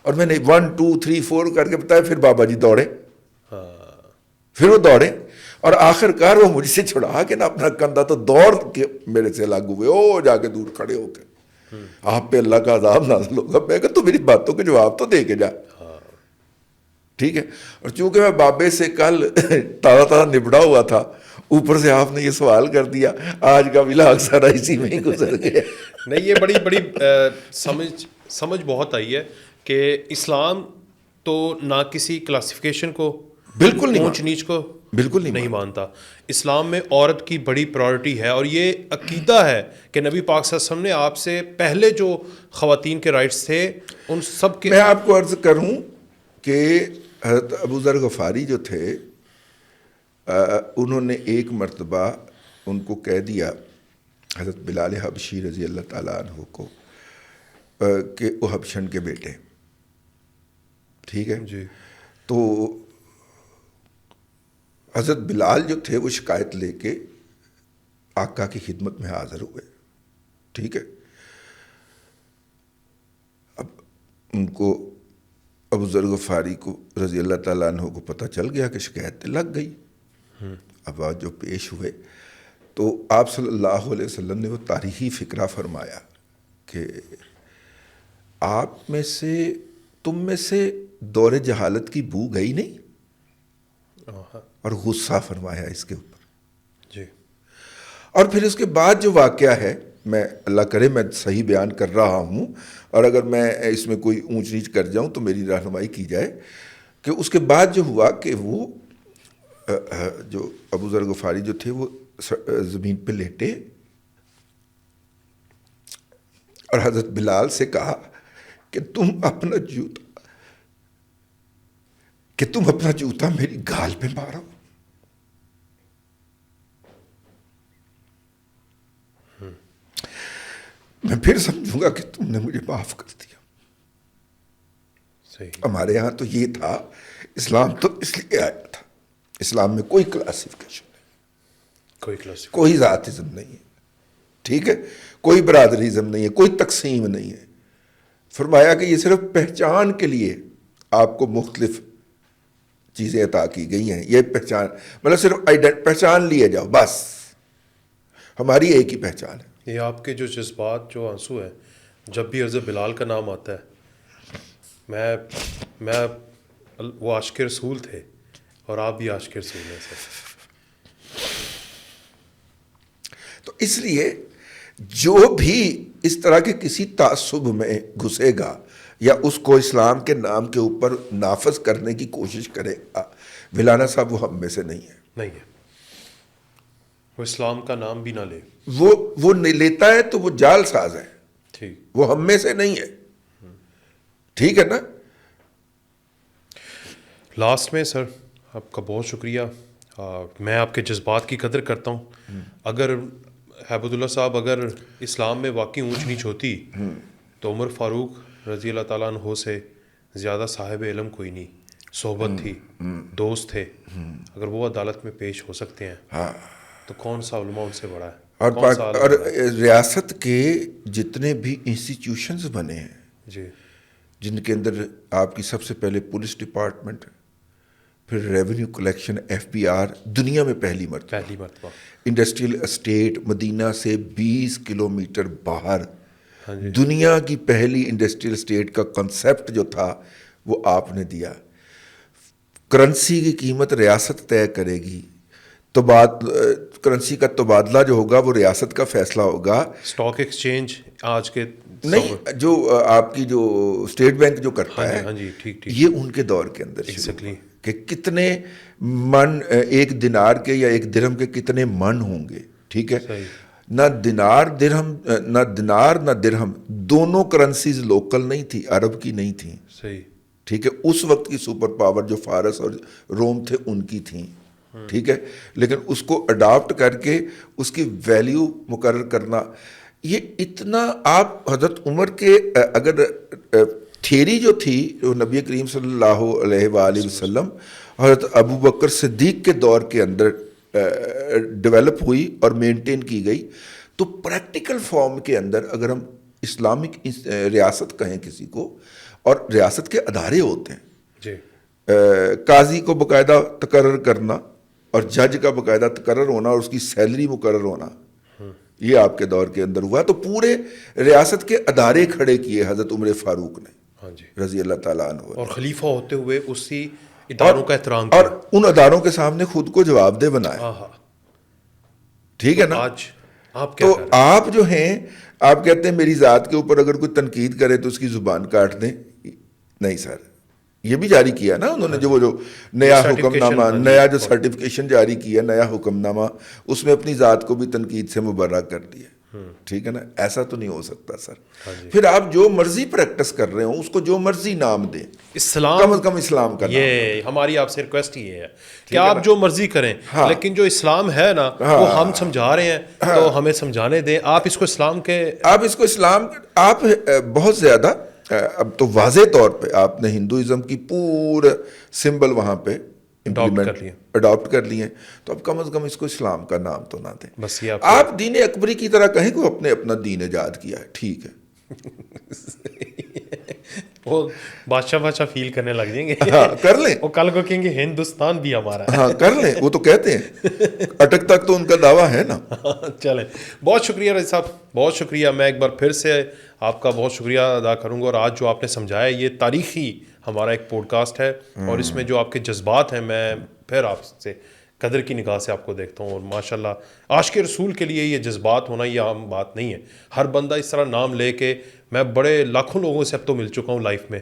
اور میں نے 1 2 3 4 کر کے بتایا. پھر بابا جی دوڑے. پھر وہ دوڑے، اور آخر کار وہ مجھ سے چھڑا کے نا اپنا کندھا تو دوڑ کے میرے سے الگ ہوئے، او جا کے دور کھڑے ہو کے آپ پہ اللہ کا عذاب نازل ہوگا. میں کہا تو میری باتوں کے جواب تو دے کے جا. ٹھیک ہے. اور چونکہ میں بابے سے کل تازہ نبڑا ہوا تھا، اوپر سے آپ نے یہ سوال کر دیا، آج کا ولاگ سارا اسی میں ہی گزر گیا. نہیں، یہ بڑی سمجھ بہت آئی ہے کہ اسلام تو نہ کسی کلاسیفیکیشن کو، بالکل نہیں، اونچ نیچ کو بالکل نہیں مانتا. اسلام میں عورت کی بڑی پرائورٹی ہے، اور یہ عقیدہ ہے کہ نبی پاک صلی اللہ علیہ وسلم نے آپ سے پہلے جو خواتین کے رائٹس تھے ان سب کے. میں آپ کو عرض کروں کہ حضرت ابو ذر غفاری جو تھے، انہوں نے ایک مرتبہ ان کو کہہ دیا حضرت بلال حبشی رضی اللہ تعالیٰ عنہ کو کہ وہ حبشن کے بیٹے. ٹھیک ہے جی. تو حضرت بلال جو تھے وہ شکایت لے کے آقا کی خدمت میں حاضر ہوئے. ٹھیک ہے. اب ان کو ابو ذر غفاری کو رضی اللہ تعالیٰ عنہ کو پتہ چل گیا کہ شکایت لگ گئی. اب آج جو پیش ہوئے تو آپ صلی اللہ علیہ وسلم نے وہ تاریخی فکرہ فرمایا کہ آپ میں سے، تم میں سے دور جہالت کی بو گئی نہیں، اور غصہ فرمایا اس کے اوپر. جی. اور پھر اس کے بعد جو واقعہ ہے، میں اللہ کرے میں صحیح بیان کر رہا ہوں، اور اگر میں اس میں کوئی اونچ نیچ کر جاؤں تو میری رہنمائی کی جائے، کہ اس کے بعد جو ہوا کہ وہ جو ابو ذر غفاری جو تھے وہ زمین پہ لیٹے اور حضرت بلال سے کہا کہ تم اپنا جوتا میری گال پہ مارو. میں پھر سمجھوں گا کہ تم نے مجھے معاف کر دیا. ہمارے یہاں تو یہ تھا، اسلام تو اس لیے آیا تھا، اسلام میں کوئی کلاسیفیکیشن نہیں، کوئی ذاتزم نہیں ہے، ٹھیک ہے، کوئی برادریزم نہیں ہے، کوئی تقسیم نہیں ہے. فرمایا کہ یہ صرف پہچان کے لیے آپ کو مختلف چیزیں عطا کی گئی ہیں. یہ پہچان مطلب صرف پہچان لیے جاؤ، بس ہماری ایک ہی پہچان ہے. یہ آپ کے جو جذبات، جو آنسو ہیں، جب بھی حضرت بلال کا نام آتا ہے، میں وہ عاشق رسول تھے اور آپ بھی عاشق رسول ہیں سر. تو اس لیے جو بھی اس طرح کے کسی تعصب میں گھسے گا یا اس کو اسلام کے نام کے اوپر نافذ کرنے کی کوشش کرے گا، ولانا صاحب وہ ہم میں سے نہیں ہے. وہ اسلام کا نام بھی نہ لے، وہ نہیں لیتا ہے تو وہ جال ساز ہے، ٹھیک، وہ ہم میں سے نہیں ہے. ٹھیک ہے نا. لاسٹ میں سر آپ کا بہت شکریہ. میں آپ کے جذبات کی قدر کرتا ہوں. اگر ہیبت اللہ صاحب اگر اسلام میں واقعی اونچ نیچ ہوتی تو عمر فاروق رضی اللہ تعالیٰ عنہ سے زیادہ صاحب علم کوئی نہیں. صحبت تھی، دوست تھے. اگر وہ عدالت میں پیش ہو سکتے ہیں تو کون سا علماء ان سے بڑا ہے؟ اور ریاست کے جتنے بھی انسٹیٹیوشنز بنے ہیں جی، جن کے اندر آپ کی سب سے پہلے پولیس ڈپارٹمنٹ، پھر ریونیو کلیکشن، FBR، دنیا میں پہلی مرتبہ انڈسٹریل اسٹیٹ مدینہ سے 20 کلومیٹر باہر، دنیا کی پہلی انڈسٹریل اسٹیٹ کا کنسیپٹ جو تھا وہ آپ نے دیا. کرنسی کی قیمت ریاست طے کرے گی، کرنسی کا تبادلہ جو ہوگا وہ ریاست کا فیصلہ ہوگا. اسٹاک ایکسچینج آج کے نہیں، جو آپ کی جو اسٹیٹ بینک جو کرتا ہے، یہ ان کے دور کے اندر کہ کتنے من ایک دینار کے یا ایک درہم کے کتنے من ہوں گے. ٹھیک ہے، نہ دینار نہ درہم دونوں کرنسیز لوکل نہیں تھی، عرب کی نہیں تھیں. صحیح، ٹھیک ہے. اس وقت کی سپر پاور جو فارس اور روم تھے ان کی تھیں. ٹھیک ہے، لیکن اس کو اڈاپٹ کر کے اس کی ویلیو مقرر کرنا، یہ اتنا آپ حضرت عمر کے اگر تھیری جو تھی جو نبی کریم صلی اللہ علیہ وآلہ وسلم حضرت ابو بکر صدیق کے دور کے اندر ڈیولپ ہوئی اور مینٹین کی گئی، تو پریکٹیکل فارم کے اندر اگر ہم اسلامک ریاست کہیں کسی کو، اور ریاست کے ادارے ہوتے ہیں جی، قاضی کو باقاعدہ تقرر کرنا اور جج کا باقاعدہ تقرر ہونا اور اس کی سیلری مقرر ہونا، یہ آپ کے دور کے اندر ہوا. تو پورے ریاست کے ادارے کھڑے کیے حضرت عمر فاروق نے رضی اللہ تعالیٰ عنہ، اور خلیفہ ہوتے ہوئے اسی اداروں کا احترام اور ان اداروں کے سامنے خود کو جواب دہ بنایا. ٹھیک ہے نا. تو آپ جو ہیں، آپ کہتے ہیں میری ذات کے اوپر اگر کوئی تنقید کرے تو اس کی زبان کاٹ دیں. نہیں سر، یہ بھی جاری کیا نا انہوں نے، جو نیا حکم نامہ، نیا جو سرٹیفکیشن جاری کیا، نیا حکم نامہ، اس میں اپنی ذات کو بھی تنقید سے مبرہ کر دیا. ٹھیک ہے نا. ایسا تو نہیں ہو سکتا سر. پھر آپ جو مرضی پریکٹس کر رہے ہوں، اس کو جو مرضی نام دیں، اسلام کم از کم اسلام کا نام. یہ ہماری آپ سے ریکویسٹ یہ ہے کہ آپ جو مرضی کریں، لیکن جو اسلام ہے نا وہ ہم سمجھا رہے ہیں تو ہمیں سمجھانے دیں. آپ اس کو اسلام آپ بہت زیادہ اب تو واضح طور پہ آپ نے ہندوازم کی پورا سمبل وہاں پہ اڈاپٹ کر لیے، تو اب کم از کم اس کو اسلام کا نام تو نہ دیں. بس یہ آپ دین اکبری کی طرح کہیں کہ اپنے اپنا دین ایجاد کیا ہے. ٹھیک ہے، وہ بادشاہ فیل کرنے لگ جائیں گے. کر لیں، وہ کل کو کہیں گے ہندوستان بھی ہمارا ہے. ہاں کر لیں، وہ تو کہتے ہیں اٹک تک تو ان کا دعویٰ ہے نا. چلیں، بہت شکریہ رضی صاحب، بہت شکریہ. میں ایک بار پھر سے آپ کا بہت شکریہ ادا کروں گا. اور آج جو آپ نے سمجھایا، یہ تاریخی ہمارا ایک پوڈ کاسٹ ہے، اور اس میں جو آپ کے جذبات ہیں، میں پھر آپ سے قدر کی نگاہ سے آپ کو دیکھتا ہوں. اور ماشاءاللہ عاشق رسول کے لیے یہ جذبات ہونا یہ عام بات نہیں ہے. ہر بندہ اس طرح نام لے کے, میں بڑے لاکھوں لوگوں سے اب تو مل چکا ہوں لائف میں,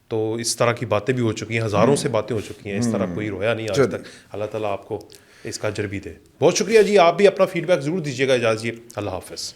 تو اس طرح کی باتیں بھی ہو چکی ہیں, ہزاروں سے باتیں ہو چکی ہیں, اس طرح کوئی رویا نہیں آج تک. اللہ تعالیٰ آپ کو اس کا اجر بھی دے. بہت شکریہ جی, آپ بھی اپنا فیڈ بیک ضرور دیجیے گا. اجازت, اللہ حافظ.